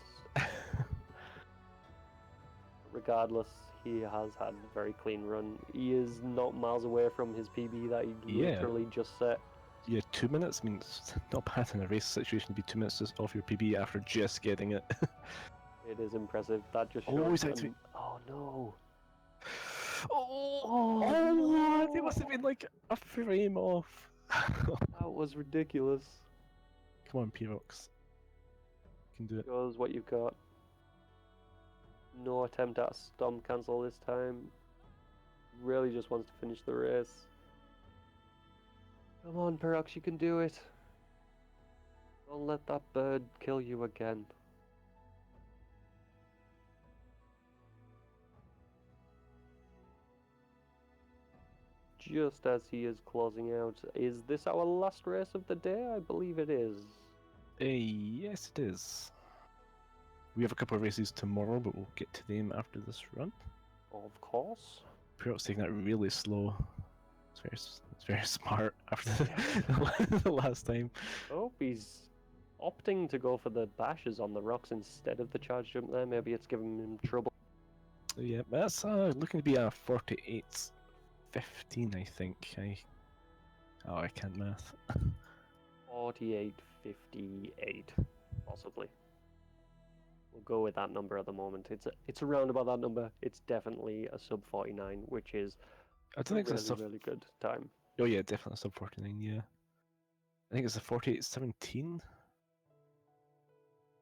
Regardless, he has had a very clean run. He is not miles away from his PB that he Yeah. literally just set. Yeah, 2 minutes. I mean, it's not bad in a race situation to be 2 minutes just off your PB after just getting it. It is impressive. That just Oh, shows. he's actually. Oh no! Oh, Oh oh! They no! must have been like a frame off. That was ridiculous. Come on, Pirox. You can do it. Shows what you've got. No attempt at a stomp cancel this time. Really just wants to finish the race. Come on, Pirox, you can do it. Don't let that bird kill you again. Just as he is closing out, is this our last race of the day? I believe it is. Yes, it is. We have a couple of races tomorrow, but we'll get to them after this run. Of course. Pirox taking that really slow. It's very smart after the last time. Oh, he's opting to go for the bashes on the rocks instead of the charge jump there. Maybe it's giving him trouble. Yeah, that's looking to be a 48-15, I think. I can't math. 48.58, possibly. We'll go with that number at the moment. It's around about that number. It's definitely a sub 49, which is I don't think it's a really good time. Oh yeah, definitely sub 49. Yeah, I think it's a 48-17.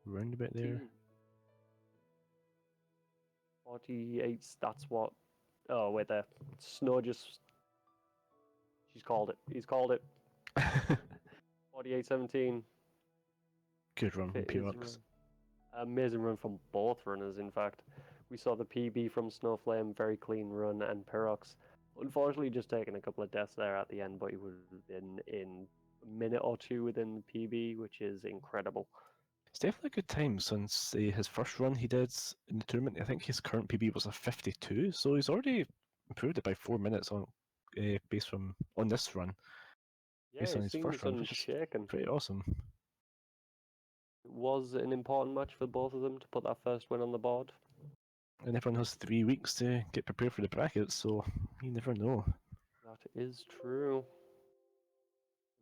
Round about there. 48. That's what. Oh wait, there. Snow just. She's called it. He's called it. 48.17. Good run from It is Pirox. amazing run from both runners, in fact. We saw the PB from Snowflame, very clean run, and Pirox, unfortunately, just taking a couple of deaths there at the end, but he would have been in a minute or two within the PB, which is incredible. It's definitely a good time since his first run he did in the tournament. I think his current PB was a 52, so he's already improved it by 4 minutes on based on this run, Yeah, based it on his seems first run, which is unshaken. pretty awesome. It was an important match for both of them to put that first win on the board. And everyone has 3 weeks to get prepared for the brackets, so you never know. That is true.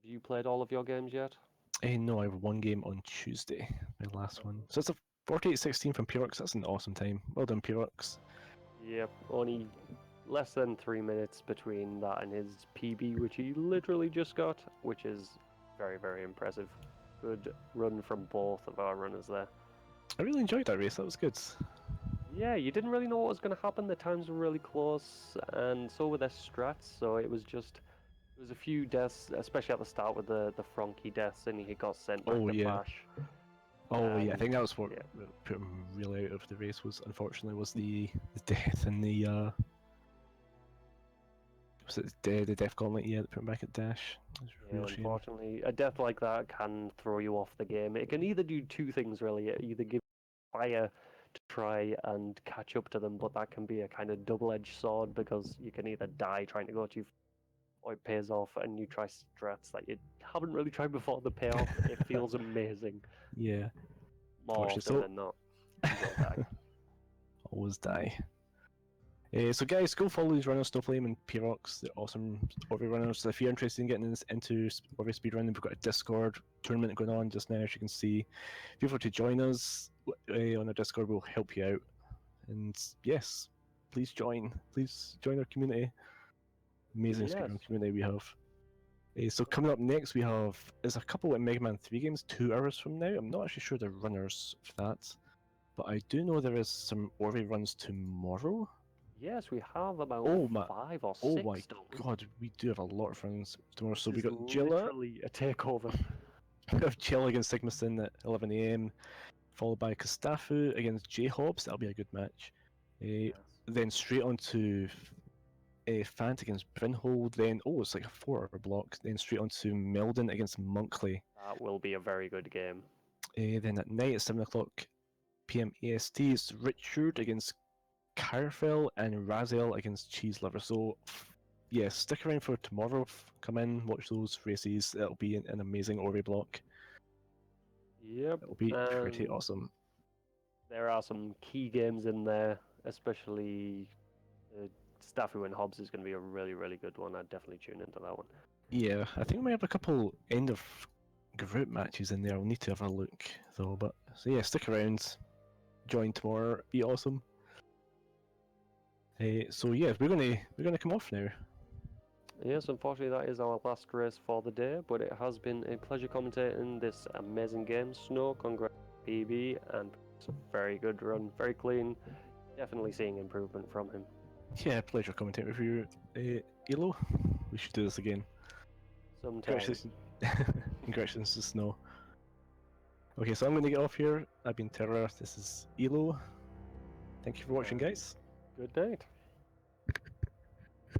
Have you played all of your games yet? No, I have one game on Tuesday, my last one. So it's a 48-16 from Pirox. That's an awesome time. Well done, Pirox. Yep, only less than 3 minutes between that and his PB, which he literally just got, which is very, very impressive. Good run from both of our runners there. I really enjoyed that race. That was good. Yeah, you didn't really know what was going to happen. The times were really close, and so were their strats. So it was a few deaths, especially at the start with the Frankie deaths, and he got sent back to Bash. Oh yeah, I think that was what yeah. put him really out of the race. Was the death in the was it the death gauntlet? Yeah, that put him back at Dash. Yeah, unfortunately, a death like that can throw you off the game. It can either do two things really. It either give fire to try and catch up to them, but that can be a kind of double-edged sword because you can either die trying to go too or it pays off and you try strats that you haven't really tried before. The payoff, it feels amazing. Yeah. More often than not, you will die. Always die. So guys, go follow these runners, Snowflame and Pirox. They're awesome Orby runners. So if you're interested in getting into Orby speedrunning, we've got a Discord tournament going on just now, as you can see. Feel free to join us on our Discord. We'll help you out. And yes, please join. Please join our community. Amazing speedrun community we have. So coming up next, we have is a couple in Mega Man 3 games 2 hours from now. I'm not actually sure the runners for that, but I do know there is some Orby runs tomorrow. Yes, we have about 5 or 6. Oh my god, we do have a lot of runs tomorrow. So we got Jilla. Literally a takeover. have Chell against Sigmason at 11 AM, followed by Kastafu against J Hobbs. That'll be a good match. Yes. Then straight on to Fant against Brynhold. Then it's like a 4-hour block. Then straight on to Meldon against Monkley. That will be a very good game. Then at night at 7 o'clock PM AST, it's Richard against Carfell and Razel against Cheese Liver. So yeah, stick around for tomorrow. Come in, watch those races. It'll be an amazing Ori block. Yep. It'll be pretty awesome. There are some key games in there, especially Staffy and Hobbs is going to be a really, really good one. I'd definitely tune into that one. Yeah, I think we might have a couple end of group matches in there. I'll need to have a look though. But so yeah, stick around. Join tomorrow. Be awesome. So yeah, we're gonna come off now. Yes, unfortunately that is our last race for the day, but it has been a pleasure commentating this amazing game. Snow, congrats PB, and it's a very good run, very clean. Definitely seeing improvement from him. Yeah, pleasure commentating with you, Elo. We should do this again. Sometimes. Congratulations to Snow. Okay, so I'm going to get off here. I've been Terror. This is Elo. Thank you for watching, guys. Good night.